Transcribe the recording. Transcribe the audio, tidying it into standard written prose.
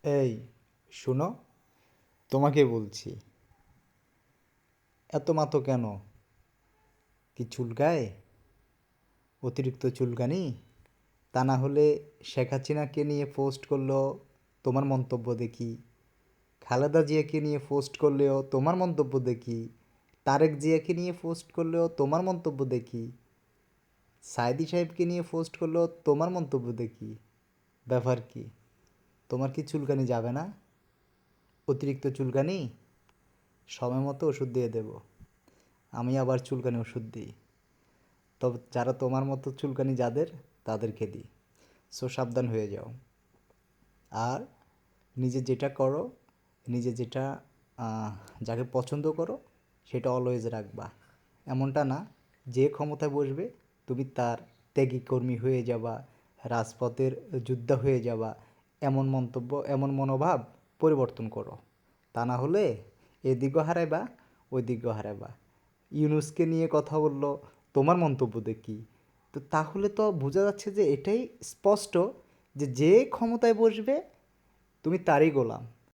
এই শোনো, তোমাকে বলছি। এত মাতো কেন? কি চুলকায়? অতিরিক্ত চুলকানি? তা না হলে শেখ হাসিনাকে নিয়ে পোস্ট করলেও তোমার মন্তব্য দেখি, খালেদা জিয়াকে নিয়ে পোস্ট করলেও তোমার মন্তব্য দেখি, তারেক জিয়াকে নিয়ে পোস্ট করলেও তোমার মন্তব্য দেখি, সাইদি সাহেবকে নিয়ে পোস্ট করলেও তোমার মন্তব্য দেখি। ব্যাপার কি? তোমার কি চুলকানি যাবে না? অতিরিক্ত চুলকানি? সময় মতো ওষুধ দিয়ে দেব। আমি আবার চুলকানি ওষুধ দিই। তবে যারা তোমার মতো চুলকানি যাদের, তাদেরকে দিই। সো সাবধান হয়ে যাও। আর নিজে যেটা করো, নিজে যেটা যাকে পছন্দ করো, সেটা অলওয়েজ রাখবা। এমনটা না যে ক্ষমতায় বসবে তুমি তার ত্যাগী কর্মী হয়ে যাবা, রাজপথের যোদ্ধা হয়ে যাবা। এমন মন্তব্য, এমন মনোভাব পরিবর্তন করো। তা না হলে এদিকও হারাইবা, ওই দিকও হারাইবা। ইউনুসকে নিয়ে কথা বললো, তোমার মন্তব্য দেখি। তো তাহলে তো বোঝা যাচ্ছে যে এটাই স্পষ্ট যে যে ক্ষমতায় বসবে তুমি তারই গোলাম।